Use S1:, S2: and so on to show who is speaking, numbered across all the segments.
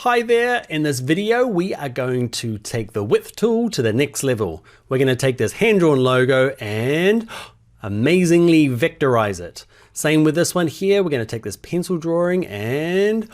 S1: Hi there, in this video we are going to take the width tool to the next level. We're going to take this hand-drawn logo and amazingly vectorize it. Same with this one here, we're going to take this pencil drawing and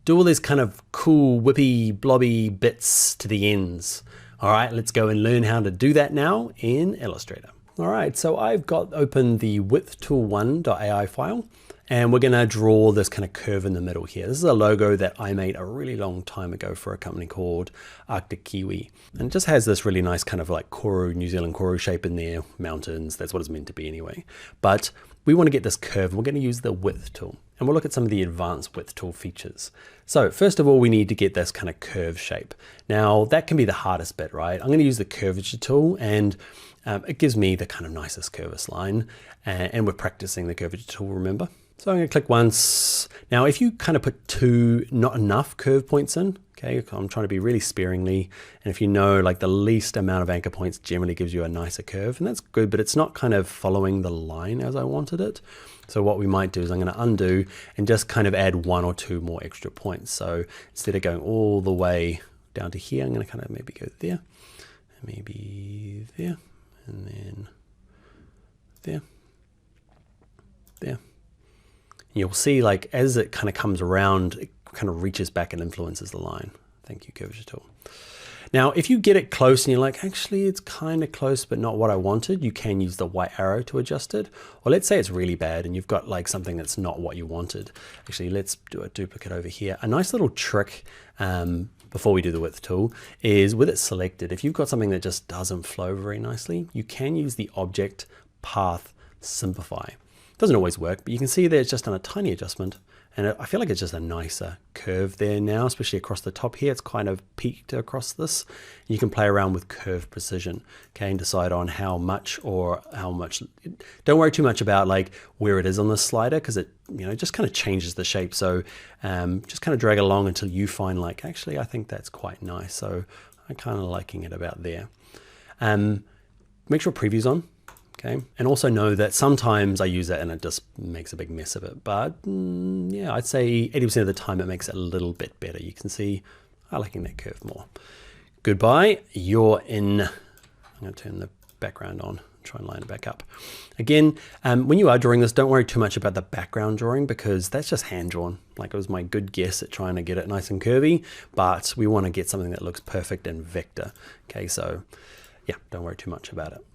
S1: do all these kind of cool whippy blobby bits to the ends. Alright, let's go and learn how to do that now in Illustrator. Alright, so I've got open the widthtool1.ai file. And we're going to draw this kind of curve in the middle here. This is a logo that I made a really long time ago for a company called Arctic Kiwi. And it just has this really nice kind of like Koru, New Zealand Koru shape in there, mountains, that's what it's meant to be anyway. But we want to get this curve, and we're going to use the width tool. And we'll look at some of the advanced width tool features. So first of all, we need to get this kind of curve shape. Now that can be the hardest bit, right? I'm going to use the curvature tool, and it gives me the kind of nicest curvous line. And we're practicing the curvature tool, remember? So I'm going to click once. Now, if you kind of put not enough curve points in, okay, I'm trying to be really sparingly. And if you know, like the least amount of anchor points generally gives you a nicer curve, and that's good, but it's not kind of following the line as I wanted it. So what we might do is I'm going to undo and just kind of add one or two more extra points. So instead of going all the way down to here, I'm going to kind of maybe go there, maybe there, and then there, there. You'll see, like, as it kind of comes around, it kind of reaches back and influences the line. Thank you, curvature tool. Now, if you get it close and you're like, actually, it's kind of close, but not what I wanted, you can use the white arrow to adjust it. Or let's say it's really bad and you've got like something that's not what you wanted. Actually, let's do a duplicate over here. A nice little trick before we do the width tool is with it selected, if you've got something that just doesn't flow very nicely, you can use the object path simplify. Doesn't always work, but you can see there it's just done a tiny adjustment, and I feel like it's just a nicer curve there now, especially across the top here. It's kind of peaked across this. You can play around with curve precision, okay, and decide on how much or how much. Don't worry too much about like where it is on the slider, because it just kind of changes the shape. So just kind of drag it along until you find like, actually I think that's quite nice. So I'm kind of liking it about there. Make sure preview's on. Okay, and also know that sometimes I use that and it just makes a big mess of it. But yeah, I'd say 80% of the time it makes it a little bit better. You can see I'm liking that curve more. Goodbye, you're in. I'm going to turn the background on, try and line it back up. Again, when you are drawing this, don't worry too much about the background drawing, because that's just hand drawn. Like, it was my good guess at trying to get it nice and curvy, but we want to get something that looks perfect in vector. Okay, so yeah, don't worry too much about it.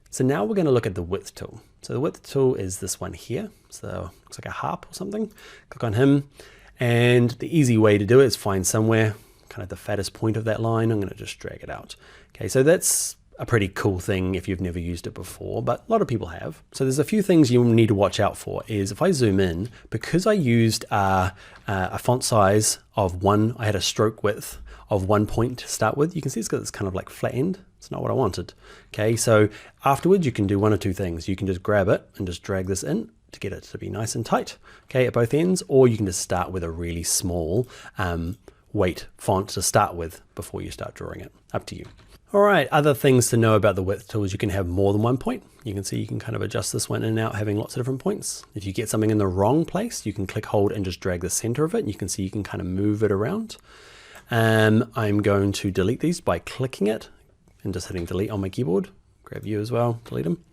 S1: So now we're going to look at the width tool. So the width tool is this one here. So it looks like a harp or something. Click on him. And the easy way to do it is find somewhere, kind of the fattest point of that line. I'm going to just drag it out. Okay, so that's a pretty cool thing if you've never used it before, but a lot of people have. So there's a few things you need to watch out for. Is if I zoom in, because I used a font size of 1, I had a stroke width of 1 point to start with. You can see it's got this kind of like flat end. It's not what I wanted. Okay, so afterwards you can do one or two things. You can just grab it and just drag this in to get it to be nice and tight, okay, at both ends, or you can just start with a really small weight font to start with before you start drawing it. Up to you. All right, other things to know about the width tool is you can have more than 1 point. You can see you can kind of adjust this one in and out, having lots of different points. If you get something in the wrong place, you can click, hold, and just drag the center of it. And you can see you can kind of move it around. I'm going to delete these by clicking it and just hitting delete on my keyboard. Grab you as well, delete them.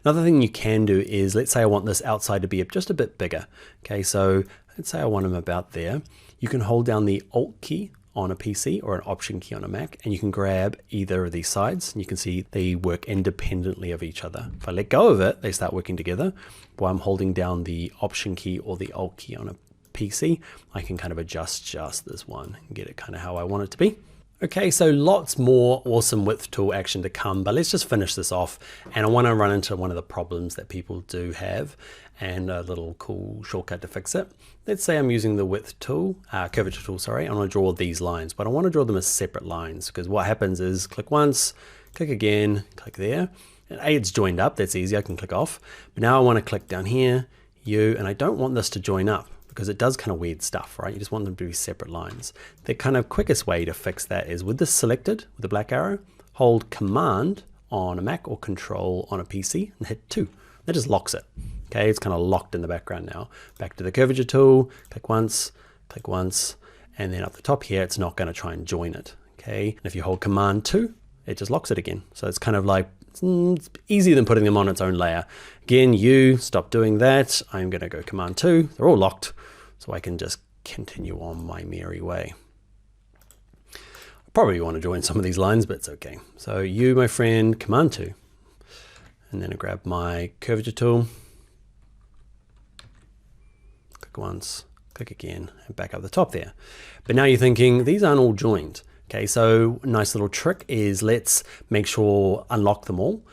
S1: Another thing you can do is, let's say I want this outside to be just a bit bigger. Okay, so let's say I want them about there. You can hold down the Alt key on a PC or an Option key on a Mac, and you can grab either of these sides, and you can see they work independently of each other. If I let go of it, they start working together. While I'm holding down the Option key or the Alt key on a PC, I can kind of adjust just this one and get it kind of how I want it to be. Okay, so lots more awesome width tool action to come, but let's just finish this off. And I want to run into one of the problems that people do have and a little cool shortcut to fix it. Let's say I'm using the width tool, curvature tool, sorry. I want to draw these lines, but I want to draw them as separate lines, because what happens is click once, click again, click there. And it's joined up, that's easy, I can click off. But now I want to click down here, and I don't want this to join up, because it does kind of weird stuff, right? You just want them to be separate lines. The kind of quickest way to fix that is with this selected, with the black arrow, hold Command on a Mac or Control on a PC and hit 2. That just locks it. Okay, it's kind of locked in the background now. Back to the curvature tool, click once, And then up the top here, it's not going to try and join it. Okay. And if you hold Command 2, it just locks it again. So it's kind of like, it's easier than putting them on its own layer. Again, you stop doing that. I'm going to go Command 2. They're all locked. So I can just continue on my merry way. Probably want to join some of these lines, but it's okay. So you, my friend, Command 2. And then I grab my curvature tool. Click once, click again, and back up the top there. But now you're thinking, these aren't all joined. Okay, so nice little trick is let's make sure unlock them all.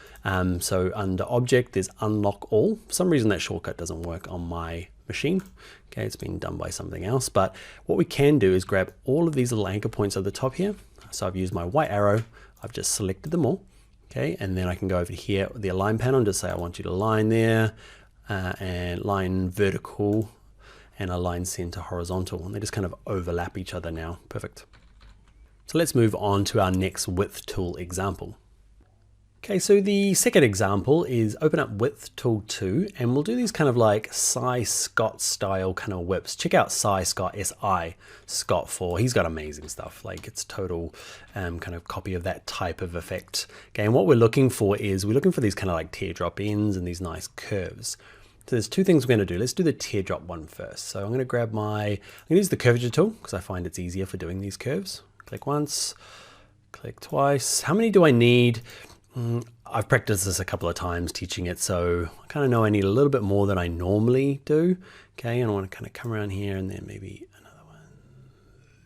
S1: So under Object, there's Unlock All. For some reason, that shortcut doesn't work on my machine. Okay, it's been done by something else. But what we can do is grab all of these little anchor points at the top here. So I've used my white arrow. I've just selected them all. Okay, and then I can go over here with the Align panel and just say I want you to line there and line vertical and align center horizontal. And they just kind of overlap each other now. Perfect. So let's move on to our next width tool example. Okay, so the second example is open up Width Tool 2, and we'll do these kind of like Cy Scott style kind of whips. Check out Cy Scott, S-I Scott for, he's got amazing stuff. Like it's total kind of copy of that type of effect. Okay, and what we're looking for is we're looking for these kind of like teardrop ends and these nice curves. So there's two things we're going to do. Let's do the teardrop one first. So I'm going to grab I'm going to use the curvature tool because I find it's easier for doing these curves. Click once, click twice. How many do I need? I've practiced this a couple of times teaching it, so I kind of know I need a little bit more than I normally do. Okay, and I want to kind of come around here and then maybe another one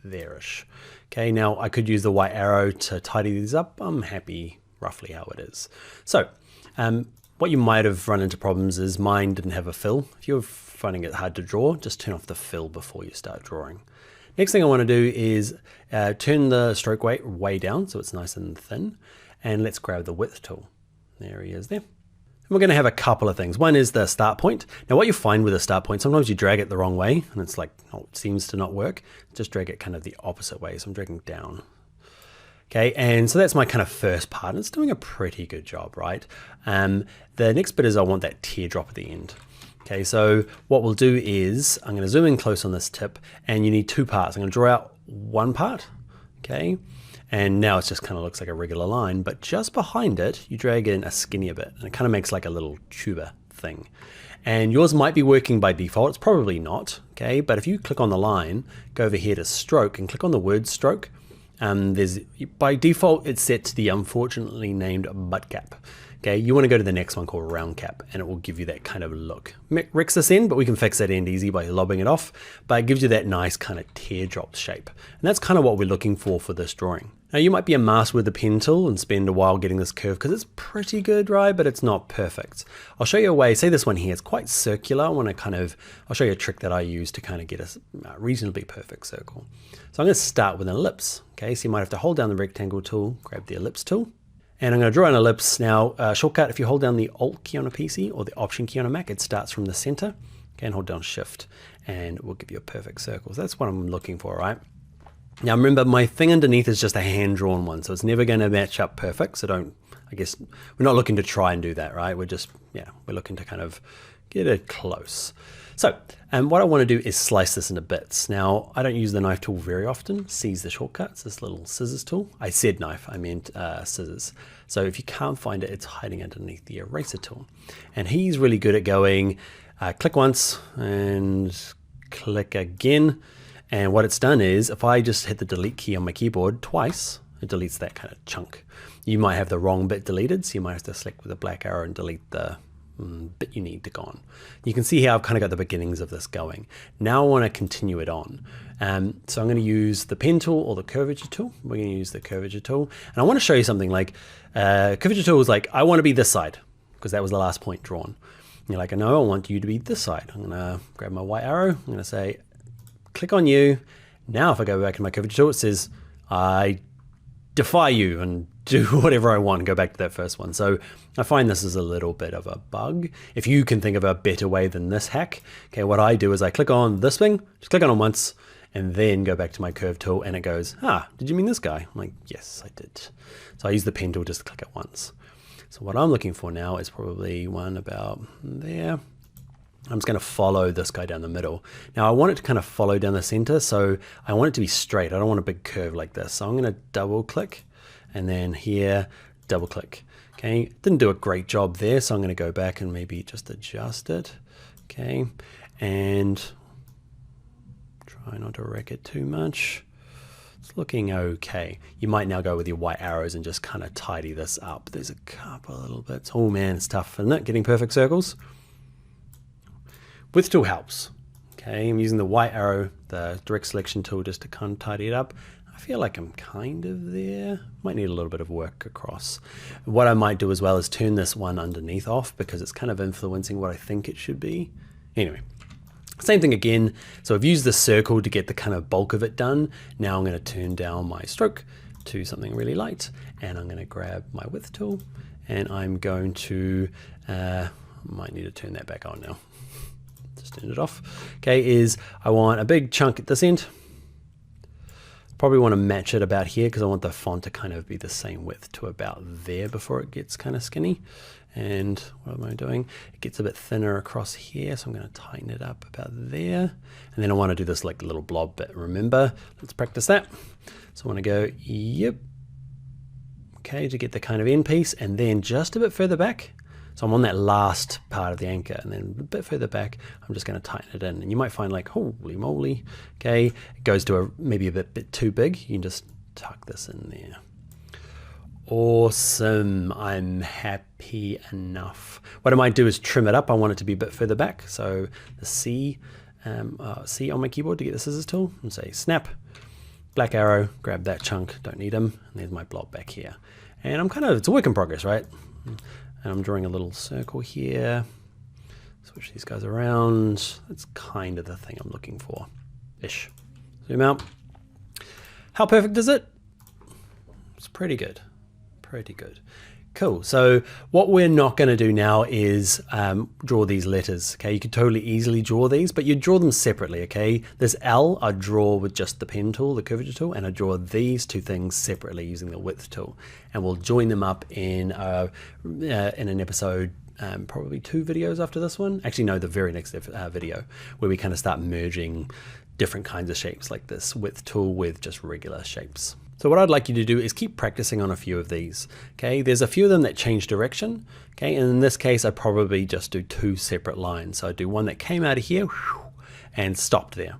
S1: there-ish. Okay, now I could use the white arrow to tidy these up. I'm happy roughly how it is. So what you might have run into problems is mine didn't have a fill. If you're finding it hard to draw, just turn off the fill before you start drawing. Next thing I want to do is turn the stroke weight way down so it's nice and thin. And let's grab the width tool. There he is there. And we're going to have a couple of things. One is the start point. Now what you find with a start point, sometimes you drag it the wrong way and it's like, oh, it seems to not work. Just drag it kind of the opposite way. So I'm dragging down. Okay, and so that's my kind of first part. And it's doing a pretty good job, right? The next bit is I want that teardrop at the end. Okay, so what we'll do is I'm going to zoom in close on this tip and you need two parts. I'm going to draw out one part, okay? And now it just kind of looks like a regular line, but just behind it, you drag in a skinnier bit and it kind of makes like a little tuber thing. And yours might be working by default. It's probably not, okay? But if you click on the line, go over here to stroke and click on the word stroke. By default, it's set to the unfortunately named butt cap. Okay, you want to go to the next one called round cap and it will give you that kind of look. Wrecks this end, but we can fix that end easy by lobbing it off, but it gives you that nice kind of teardrop shape. And that's kind of what we're looking for this drawing. Now you might be a master with the pen tool and spend a while getting this curve because it's pretty good, right? But it's not perfect. I'll show you a way, say this one here, it's quite circular. I'll show you a trick that I use to kind of get a reasonably perfect circle. So I'm going to start with an ellipse. Okay, so you might have to hold down the rectangle tool, grab the ellipse tool. And I'm going to draw an ellipse. Now, shortcut, if you hold down the Alt key on a PC or the Option key on a Mac, it starts from the center. Okay, and hold down Shift, and it will give you a perfect circle. So that's what I'm looking for, right? Now, remember, my thing underneath is just a hand-drawn one, so it's never going to match up perfect. So I guess, we're not looking to try and do that, right? We're looking to kind of get it close. So, what I want to do is slice this into bits. Now, I don't use the knife tool very often. Seize the shortcuts, this little scissors tool. I said knife, I meant scissors. So if you can't find it, it's hiding underneath the eraser tool. And he's really good at going, click once and click again. And what it's done is, if I just hit the delete key on my keyboard twice, it deletes that kind of chunk. You might have the wrong bit deleted, so you might have to select with a black arrow and delete the bit you need to go on. You can see how I've kind of got the beginnings of this going. Now I want to continue it on. So I'm going to use the pen tool or the curvature tool. We're going to use the curvature tool. And I want to show you something like, curvature tool is like, I want to be this side, because that was the last point drawn. And you're like, no, I want you to be this side. I'm going to grab my white arrow. I'm going to say, click on you. Now if I go back to my curvature tool, it says, I defy you and do whatever I want and go back to that first one. So I find this is a little bit of a bug. If you can think of a better way than this hack, okay, what I do is I click on this thing, just click on it once, and then go back to my curve tool and it goes, did you mean this guy? I'm like, yes, I did. So I use the pen tool just to click it once. So what I'm looking for now is probably one about there. I'm just going to follow this guy down the middle. Now I want it to kind of follow down the center, so I want it to be straight. I don't want a big curve like this. So I'm going to double click, and then here, double click. Okay, didn't do a great job there, so I'm going to go back and maybe just adjust it. Okay, and try not to wreck it too much. It's looking okay. You might now go with your white arrows and just kind of tidy this up. There's a couple little bits. Oh man, it's tough, isn't it? Getting perfect circles. Width tool helps. Okay, I'm using the white arrow, the direct selection tool, just to kind of tidy it up. I feel like I'm kind of there. Might need a little bit of work across. What I might do as well is turn this one underneath off, because it's kind of influencing what I think it should be. Anyway, same thing again. So I've used the circle to get the kind of bulk of it done. Now I'm going to turn down my stroke to something really light, and I'm going to grab my width tool, and I'm going to, might need to turn that back on now. Just turn it off. Okay, I want a big chunk at this end. Probably want to match it about here, because I want the font to kind of be the same width to about there before it gets kind of skinny. And what am I doing? It gets a bit thinner across here, so I'm going to tighten it up about there. And then I want to do this like little blob bit. Remember, let's practice that. So I want to go, yep. Okay, to get the kind of end piece, and then just a bit further back. So I'm on that last part of the anchor, and then a bit further back, I'm just going to tighten it in. And you might find like, holy moly, okay, it goes to maybe a bit too big. You can just tuck this in there. Awesome, I'm happy enough. What I might do is trim it up. I want it to be a bit further back. So the C on my keyboard to get the scissors tool, and say snap, black arrow, grab that chunk, don't need them, and there's my blob back here. And I'm kind of, it's a work in progress, right? And I'm drawing a little circle here. Switch these guys around. That's kind of the thing I'm looking for. Ish. Zoom out. How perfect is it? It's pretty good. Pretty good. Cool. So what we're not going to do now is draw these letters. Okay, you could totally easily draw these, but you draw them separately. Okay, this L I draw with just the pen tool, the curvature tool, and I draw these two things separately using the width tool, and we'll join them up in an episode. Probably 2 videos after this one. Actually, no, the very next video, where we kind of start merging different kinds of shapes like this width tool with just regular shapes. So what I'd like you to do is keep practicing on a few of these. Okay, there's a few of them that change direction. Okay, and in this case, I probably just do 2 separate lines. So I do one that came out of here and stopped there.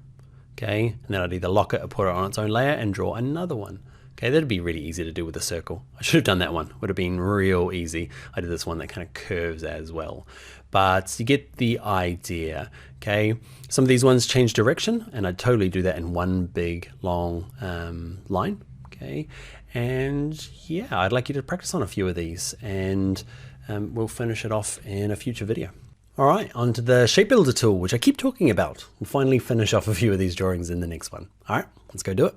S1: Okay, and then I'd either lock it or put it on its own layer and draw another one. Okay, that'd be really easy to do with a circle. I should have done that one. Would have been real easy. I did this one that kind of curves as well. But you get the idea. Okay, some of these ones change direction, and I'd totally do that in one big long line. Okay, and yeah, I'd like you to practice on a few of these, and we'll finish it off in a future video. All right, onto the shape builder tool, which I keep talking about. We'll finally finish off a few of these drawings in the next one. All right, let's go do it.